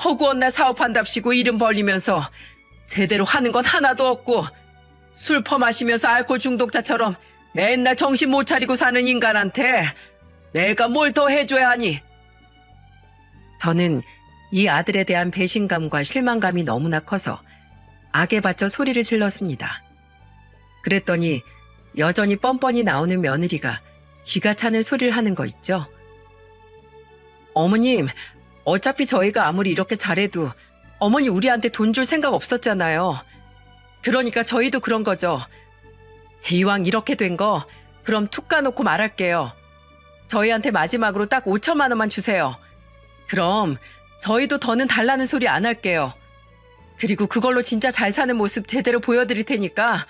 허구한 날 사업한답시고 이름 벌리면서 제대로 하는 건 하나도 없고 술 퍼마시면서 알코올 중독자처럼 맨날 정신 못 차리고 사는 인간한테 내가 뭘 더 해줘야 하니? 저는 이 아들에 대한 배신감과 실망감이 너무나 커서 악에 받쳐 소리를 질렀습니다. 그랬더니 여전히 뻔뻔히 나오는 며느리가 기가 차는 소리를 하는 거 있죠. 어머님, 어차피 저희가 아무리 이렇게 잘해도 어머니 우리한테 돈 줄 생각 없었잖아요. 그러니까 저희도 그런 거죠. 이왕 이렇게 된 거 그럼 툭 까놓고 말할게요. 저희한테 마지막으로 딱 5천만 원만 주세요. 그럼 저희도 더는 달라는 소리 안 할게요. 그리고 그걸로 진짜 잘 사는 모습 제대로 보여드릴 테니까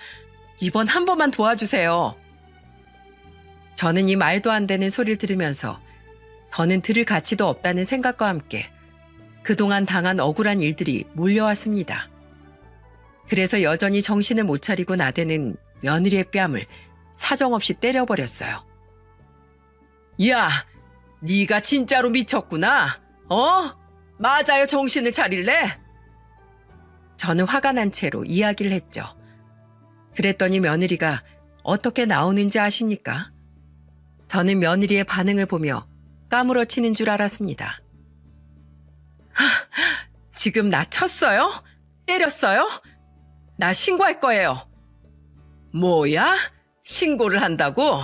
이번 한 번만 도와주세요. 저는 이 말도 안 되는 소리를 들으면서 더는 들을 가치도 없다는 생각과 함께 그동안 당한 억울한 일들이 몰려왔습니다. 그래서 여전히 정신을 못 차리고 나대는 며느리의 뺨을 사정없이 때려버렸어요. 야, 네가 진짜로 미쳤구나. 어? 맞아요, 정신을 차릴래? 저는 화가 난 채로 이야기를 했죠. 그랬더니 며느리가 어떻게 나오는지 아십니까? 저는 며느리의 반응을 보며 까무러치는 줄 알았습니다. 지금 나 쳤어요? 때렸어요? 나 신고할 거예요. 뭐야? 신고를 한다고?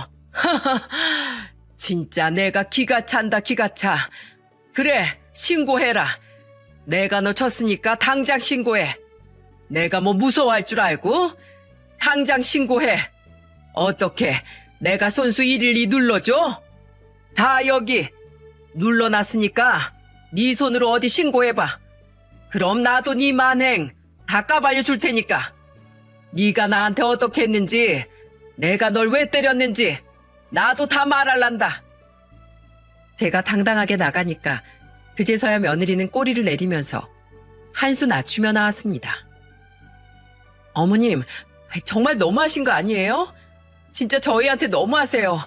진짜 내가 기가 찬다, 기가 차. 그래, 신고해라. 내가 너 쳤으니까 당장 신고해. 내가 뭐 무서워할 줄 알고? 당장 신고해. 어떻게 내가 손수 112 눌러줘? 자, 여기 눌러놨으니까 네 손으로 어디 신고해봐. 그럼 나도 네 만행 다 까발려 줄 테니까. 네가 나한테 어떻게 했는지, 내가 널 왜 때렸는지 나도 다 말할란다. 제가 당당하게 나가니까 그제서야 며느리는 꼬리를 내리면서 한수 낮추며 나왔습니다. 어머님, 정말 너무하신 거 아니에요? 진짜 저희한테 너무하세요.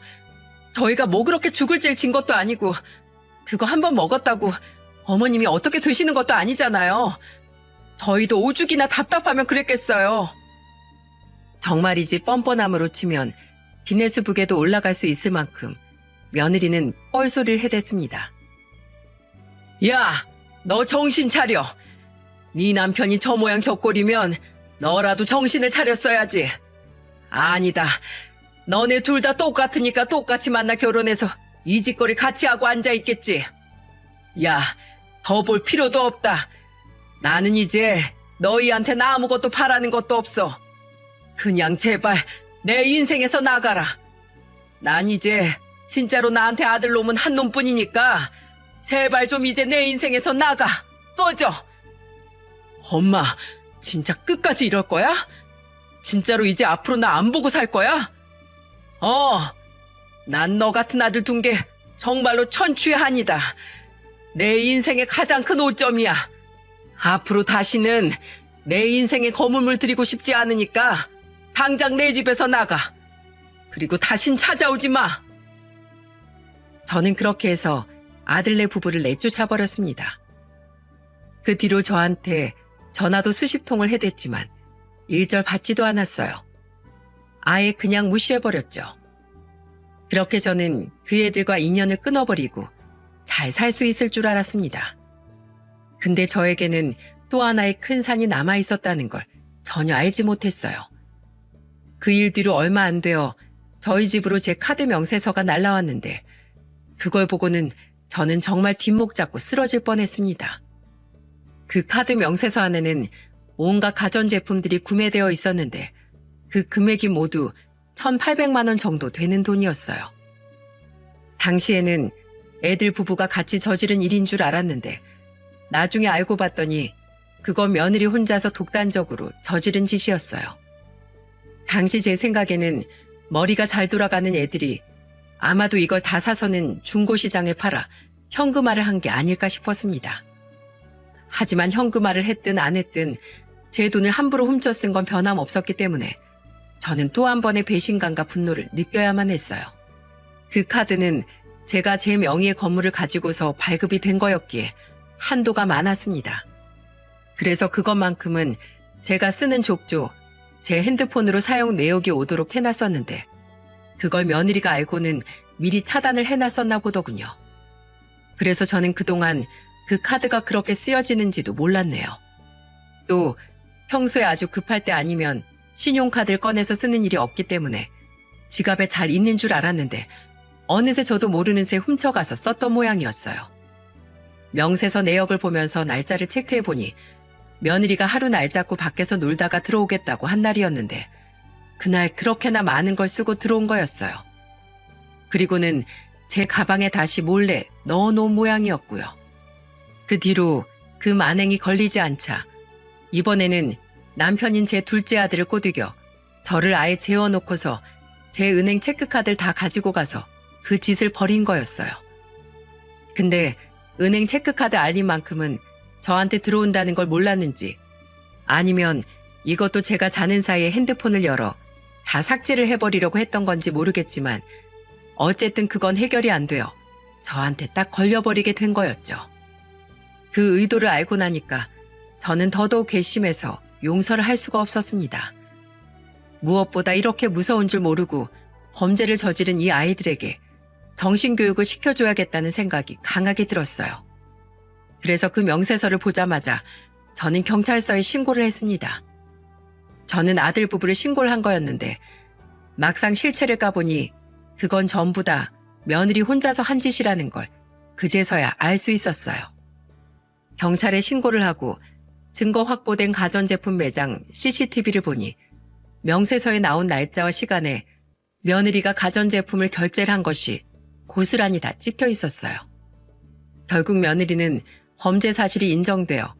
저희가 뭐 그렇게 죽을 죄를 진 것도 아니고 그거 한 번 먹었다고 어머님이 어떻게 되시는 것도 아니잖아요. 저희도 오죽이나 답답하면 그랬겠어요. 정말이지 뻔뻔함으로 치면 기네스북에도 올라갈 수 있을 만큼 며느리는 뻘소리를 해댔습니다. 야, 너 정신 차려. 네 남편이 저 모양 저 꼴이면 너라도 정신을 차렸어야지. 아니다. 너네 둘 다 똑같으니까 똑같이 만나 결혼해서 이 짓거리 같이 하고 앉아있겠지. 야, 더 볼 필요도 없다. 나는 이제 너희한테 아무것도 바라는 것도 없어. 그냥 제발 내 인생에서 나가라. 난 이제 진짜로 나한테 아들 놈은 한 놈뿐이니까 제발 좀 이제 내 인생에서 나가. 꺼져. 엄마, 진짜 끝까지 이럴 거야? 진짜로 이제 앞으로 나 안 보고 살 거야? 난 너 같은 아들 둔 게 정말로 천추의 한이다. 내 인생의 가장 큰 오점이야. 앞으로 다시는 내 인생에 거물을 들이고 싶지 않으니까 당장 내 집에서 나가. 그리고 다신 찾아오지 마. 저는 그렇게 해서 아들네 부부를 내쫓아버렸습니다. 그 뒤로 저한테 전화도 수십 통을 해댔지만 일절 받지도 않았어요. 아예 그냥 무시해버렸죠. 그렇게 저는 그 애들과 인연을 끊어버리고 잘 살 수 있을 줄 알았습니다. 근데 저에게는 또 하나의 큰 산이 남아있었다는 걸 전혀 알지 못했어요. 그 일 뒤로 얼마 안 되어 저희 집으로 제 카드 명세서가 날라왔는데 그걸 보고는 저는 정말 뒷목 잡고 쓰러질 뻔했습니다. 그 카드 명세서 안에는 온갖 가전제품들이 구매되어 있었는데 그 금액이 모두 1,800만 원 정도 되는 돈이었어요. 당시에는 애들 부부가 같이 저지른 일인 줄 알았는데 나중에 알고 봤더니 그건 며느리 혼자서 독단적으로 저지른 짓이었어요. 당시 제 생각에는 머리가 잘 돌아가는 애들이 아마도 이걸 다 사서는 중고시장에 팔아 현금화를 한 게 아닐까 싶었습니다. 하지만 현금화를 했든 안 했든 제 돈을 함부로 훔쳐 쓴 건 변함없었기 때문에 저는 또 한 번의 배신감과 분노를 느껴야만 했어요. 그 카드는 제가 제 명의의 건물을 가지고서 발급이 된 거였기에 한도가 많았습니다. 그래서 그것만큼은 제가 쓰는 족조, 제 핸드폰으로 사용 내역이 오도록 해놨었는데 그걸 며느리가 알고는 미리 차단을 해놨었나 보더군요. 그래서 저는 그동안 그 카드가 그렇게 쓰여지는지도 몰랐네요. 또 평소에 아주 급할 때 아니면 신용카드를 꺼내서 쓰는 일이 없기 때문에 지갑에 잘 있는 줄 알았는데 어느새 저도 모르는 새 훔쳐가서 썼던 모양이었어요. 명세서 내역을 보면서 날짜를 체크해보니 며느리가 하루 날 잡고 밖에서 놀다가 들어오겠다고 한 날이었는데 그날 그렇게나 많은 걸 쓰고 들어온 거였어요. 그리고는 제 가방에 다시 몰래 넣어놓은 모양이었고요. 그 뒤로 그 만행이 걸리지 않자 이번에는 남편인 제 둘째 아들을 꼬드겨 저를 아예 재워놓고서 제 은행 체크카드를 다 가지고 가서 그 짓을 벌인 거였어요. 근데 은행 체크카드 알림만큼은 저한테 들어온다는 걸 몰랐는지 아니면 이것도 제가 자는 사이에 핸드폰을 열어 다 삭제를 해버리려고 했던 건지 모르겠지만 어쨌든 그건 해결이 안 되어 저한테 딱 걸려버리게 된 거였죠. 그 의도를 알고 나니까 저는 더더욱 괘씸해서 용서를 할 수가 없었습니다. 무엇보다 이렇게 무서운 줄 모르고 범죄를 저지른 이 아이들에게 정신교육을 시켜줘야겠다는 생각이 강하게 들었어요. 그래서 그 명세서를 보자마자 저는 경찰서에 신고를 했습니다. 저는 아들 부부를 신고를 한 거였는데 막상 실체를 까보니 그건 전부 다 며느리 혼자서 한 짓이라는 걸 그제서야 알 수 있었어요. 경찰에 신고를 하고 증거 확보된 가전제품 매장 CCTV를 보니 명세서에 나온 날짜와 시간에 며느리가 가전제품을 결제를 한 것이 고스란히 다 찍혀 있었어요. 결국 며느리는 범죄 사실이 인정되어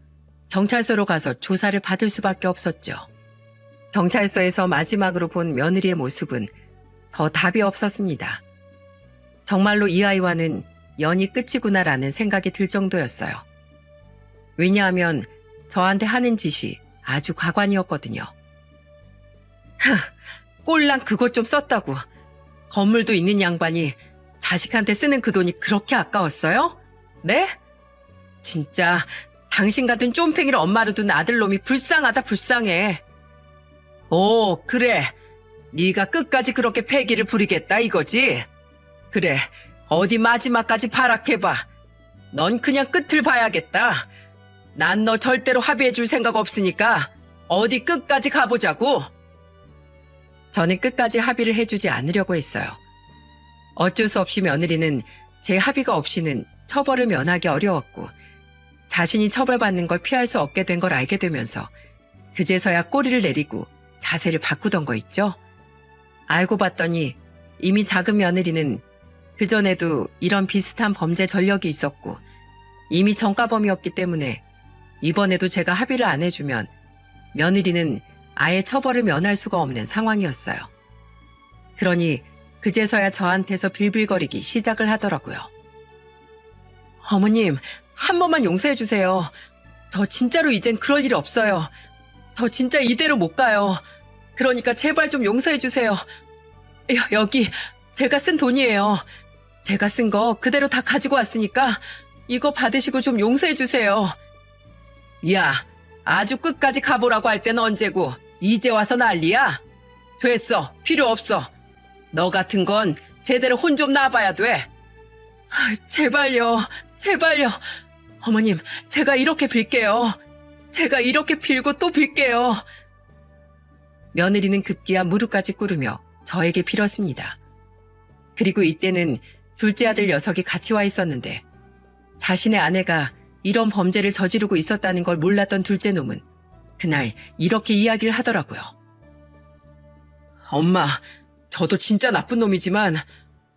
경찰서로 가서 조사를 받을 수밖에 없었죠. 경찰서에서 마지막으로 본 며느리의 모습은 더 답이 없었습니다. 정말로 이 아이와는 연이 끝이구나라는 생각이 들 정도였어요. 왜냐하면 저한테 하는 짓이 아주 가관이었거든요. 꼴랑 그것 좀 썼다고. 건물도 있는 양반이 자식한테 쓰는 그 돈이 그렇게 아까웠어요? 네? 진짜 당신 같은 쫌팽이를 엄마로 둔 아들놈이 불쌍하다 불쌍해. 오, 그래. 네가 끝까지 그렇게 패기를 부리겠다 이거지? 그래, 어디 마지막까지 발악해봐. 넌 그냥 끝을 봐야겠다. 난 너 절대로 합의해줄 생각 없으니까 어디 끝까지 가보자고. 저는 끝까지 합의를 해주지 않으려고 했어요. 어쩔 수 없이 며느리는 제 합의가 없이는 처벌을 면하기 어려웠고 자신이 처벌받는 걸 피할 수 없게 된 걸 알게 되면서 그제서야 꼬리를 내리고 자세를 바꾸던 거 있죠. 알고 봤더니 이미 작은 며느리는 그전에도 이런 비슷한 범죄 전력이 있었고 이미 전과범이었기 때문에 이번에도 제가 합의를 안 해주면 며느리는 아예 처벌을 면할 수가 없는 상황이었어요. 그러니 그제서야 저한테서 빌빌거리기 시작을 하더라고요. 어머님, 한 번만 용서해 주세요. 저 진짜로 이젠 그럴 일 없어요. 저 진짜 이대로 못 가요. 그러니까 제발 좀 용서해 주세요. 여기 제가 쓴 돈이에요. 제가 쓴 거 그대로 다 가지고 왔으니까 이거 받으시고 좀 용서해 주세요. 야, 아주 끝까지 가보라고 할 때는 언제고 이제 와서 난리야? 됐어, 필요 없어. 너 같은 건 제대로 혼 좀 나봐야 돼. 제발요, 제발요. 어머님, 제가 이렇게 빌게요. 제가 이렇게 빌고 또 빌게요. 며느리는 급기야 무릎까지 꿇으며 저에게 빌었습니다. 그리고 이때는 둘째 아들 녀석이 같이 와 있었는데 자신의 아내가 이런 범죄를 저지르고 있었다는 걸 몰랐던 둘째 놈은 그날 이렇게 이야기를 하더라고요. 엄마, 저도 진짜 나쁜 놈이지만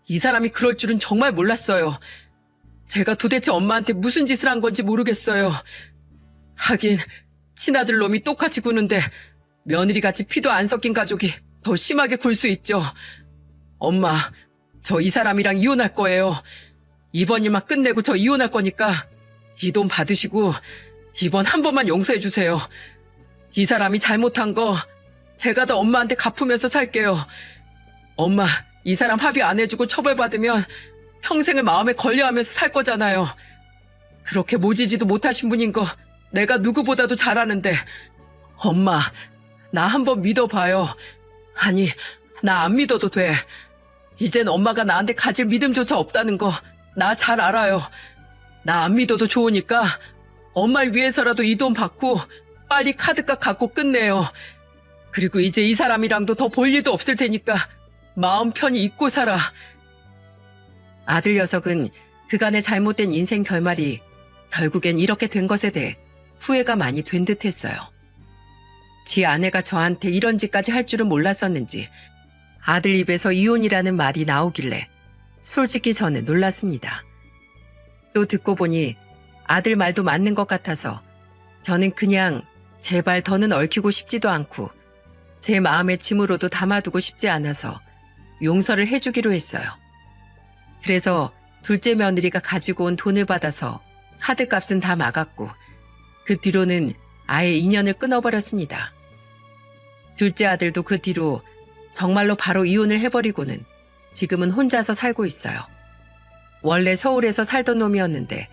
이 사람이 그럴 줄은 정말 몰랐어요. 제가 도대체 엄마한테 무슨 짓을 한 건지 모르겠어요. 하긴 친아들 놈이 똑같이 구는데 며느리같이 피도 안 섞인 가족이 더 심하게 굴 수 있죠. 엄마, 저 이 사람이랑 이혼할 거예요. 이번 일만 끝내고 저 이혼할 거니까 이 돈 받으시고 이번 한 번만 용서해 주세요. 이 사람이 잘못한 거 제가 다 엄마한테 갚으면서 살게요. 엄마, 이 사람 합의 안 해주고 처벌받으면 평생을 마음에 걸려하면서 살 거잖아요. 그렇게 모지지도 못하신 분인 거 내가 누구보다도 잘 아는데 엄마, 나 한번 믿어봐요. 아니, 나 안 믿어도 돼. 이젠 엄마가 나한테 가질 믿음조차 없다는 거 나 잘 알아요. 나 안 믿어도 좋으니까 엄마를 위해서라도 이 돈 받고 빨리 카드값 갚고 끝내요. 그리고 이제 이 사람이랑도 더 볼 일도 없을 테니까 마음 편히 잊고 살아. 아들 녀석은 그간의 잘못된 인생 결말이 결국엔 이렇게 된 것에 대해 후회가 많이 된 듯했어요. 지 아내가 저한테 이런 짓까지 할 줄은 몰랐었는지 아들 입에서 이혼이라는 말이 나오길래 솔직히 저는 놀랐습니다. 또 듣고 보니 아들 말도 맞는 것 같아서 저는 그냥 제발 더는 얽히고 싶지도 않고 제 마음의 짐으로도 담아두고 싶지 않아서 용서를 해주기로 했어요. 그래서 둘째 며느리가 가지고 온 돈을 받아서 카드값은 다 막았고 그 뒤로는 아예 인연을 끊어버렸습니다. 둘째 아들도 그 뒤로 정말로 바로 이혼을 해버리고는 지금은 혼자서 살고 있어요. 원래 서울에서 살던 놈이었는데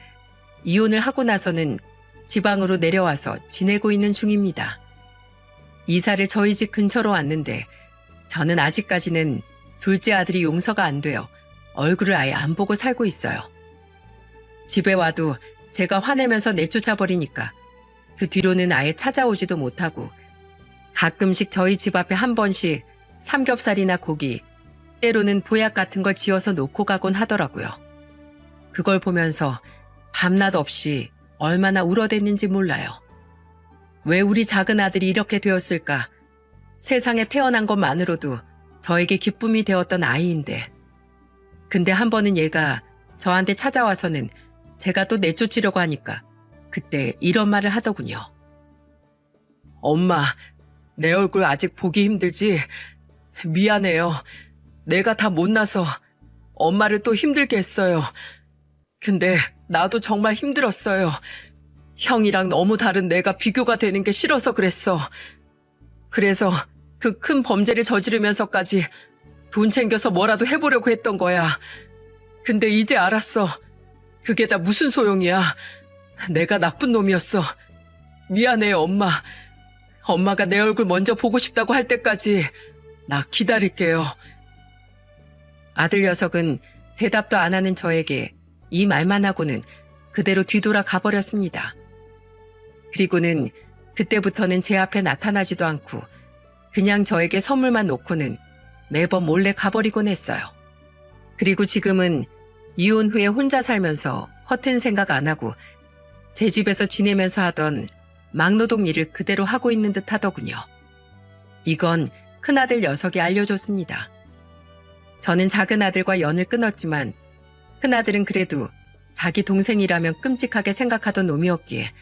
이혼을 하고 나서는 지방으로 내려와서 지내고 있는 중입니다. 이사를 저희 집 근처로 왔는데 저는 아직까지는 둘째 아들이 용서가 안 돼요. 얼굴을 아예 안 보고 살고 있어요. 집에 와도 제가 화내면서 내쫓아버리니까 그 뒤로는 아예 찾아오지도 못하고 가끔씩 저희 집 앞에 한 번씩 삼겹살이나 고기, 때로는 보약 같은 걸 지어서 놓고 가곤 하더라고요. 그걸 보면서 밤낮 없이 얼마나 울어댔는지 몰라요. 왜 우리 작은 아들이 이렇게 되었을까? 세상에 태어난 것만으로도 저에게 기쁨이 되었던 아이인데. 근데 한 번은 얘가 저한테 찾아와서는 제가 또 내쫓으려고 하니까 그때 이런 말을 하더군요. 엄마, 내 얼굴 아직 보기 힘들지? 미안해요. 내가 다 못나서 엄마를 또 힘들게 했어요. 근데 나도 정말 힘들었어요. 형이랑 너무 다른 내가 비교가 되는 게 싫어서 그랬어. 그래서 그 큰 범죄를 저지르면서까지 돈 챙겨서 뭐라도 해보려고 했던 거야. 근데 이제 알았어. 그게 다 무슨 소용이야. 내가 나쁜 놈이었어. 미안해요, 엄마. 엄마가 내 얼굴 먼저 보고 싶다고 할 때까지 나 기다릴게요. 아들 녀석은 대답도 안 하는 저에게 이 말만 하고는 그대로 뒤돌아 가버렸습니다. 그리고는 그때부터는 제 앞에 나타나지도 않고 그냥 저에게 선물만 놓고는 매번 몰래 가버리곤 했어요. 그리고 지금은 이혼 후에 혼자 살면서 허튼 생각 안 하고 제 집에서 지내면서 하던 막노동 일을 그대로 하고 있는 듯 하더군요. 이건 큰아들 녀석이 알려줬습니다. 저는 작은 아들과 연을 끊었지만 큰아들은 그래도 자기 동생이라면 끔찍하게 생각하던 놈이었기에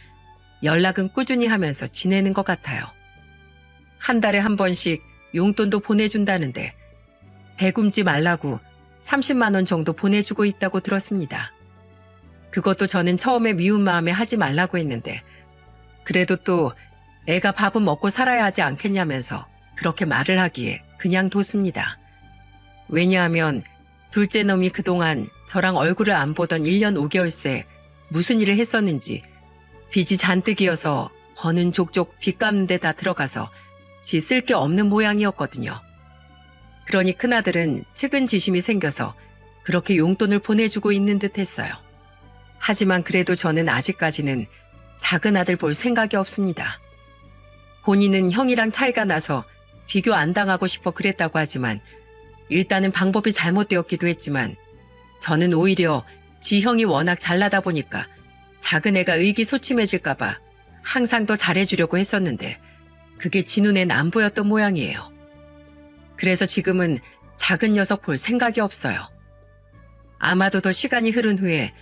연락은 꾸준히 하면서 지내는 것 같아요. 한 달에 한 번씩 용돈도 보내준다는데 배굶지 말라고 30만 원 정도 보내주고 있다고 들었습니다. 그것도 저는 처음에 미운 마음에 하지 말라고 했는데 그래도 또 애가 밥은 먹고 살아야 하지 않겠냐면서 그렇게 말을 하기에 그냥 뒀습니다. 왜냐하면 둘째 놈이 그동안 저랑 얼굴을 안 보던 1년 5개월 새 무슨 일을 했었는지 빚이 잔뜩이어서 버는 족족 빚 갚는 데 다 들어가서 지 쓸 게 없는 모양이었거든요. 그러니 큰아들은 측은지심이 생겨서 그렇게 용돈을 보내주고 있는 듯 했어요. 하지만 그래도 저는 아직까지는 작은 아들 볼 생각이 없습니다. 본인은 형이랑 차이가 나서 비교 안 당하고 싶어 그랬다고 하지만 일단은 방법이 잘못되었기도 했지만 저는 오히려 지 형이 워낙 잘나다 보니까 작은 애가 의기소침해질까봐 항상 더 잘해주려고 했었는데 그게 지 눈엔 안 보였던 모양이에요. 그래서 지금은 작은 녀석 볼 생각이 없어요. 아마도 더 시간이 흐른 후에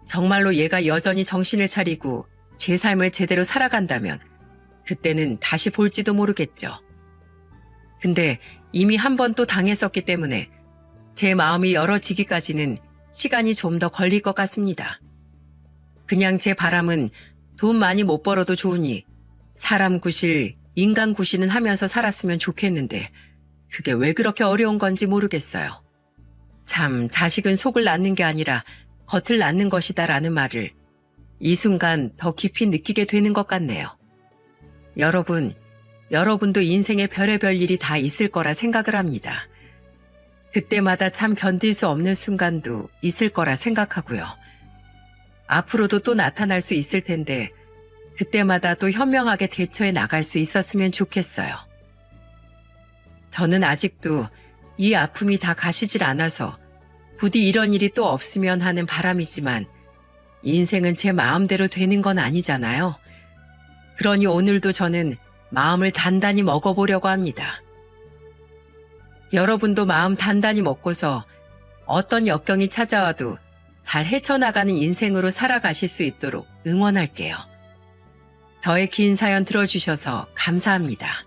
정말로 얘가 여전히 정신을 차리고 제 삶을 제대로 살아간다면 그때는 다시 볼지도 모르겠죠. 근데 이미 한 번 또 당했었기 때문에 제 마음이 열어지기까지는 시간이 좀 더 걸릴 것 같습니다. 그냥 제 바람은 돈 많이 못 벌어도 좋으니 사람 구실, 인간 구실은 하면서 살았으면 좋겠는데 그게 왜 그렇게 어려운 건지 모르겠어요. 참, 자식은 속을 낳는 게 아니라 겉을 낳는 것이다라는 말을 이 순간 더 깊이 느끼게 되는 것 같네요. 여러분도 인생에 별의별 일이 다 있을 거라 생각을 합니다. 그때마다 참 견딜 수 없는 순간도 있을 거라 생각하고요. 앞으로도 또 나타날 수 있을 텐데 그때마다 또 현명하게 대처해 나갈 수 있었으면 좋겠어요. 저는 아직도 이 아픔이 다 가시질 않아서 부디 이런 일이 또 없으면 하는 바람이지만 인생은 제 마음대로 되는 건 아니잖아요. 그러니 오늘도 저는 마음을 단단히 먹어보려고 합니다. 여러분도 마음 단단히 먹고서 어떤 역경이 찾아와도 잘 헤쳐나가는 인생으로 살아가실 수 있도록 응원할게요. 저의 긴 사연 들어주셔서 감사합니다.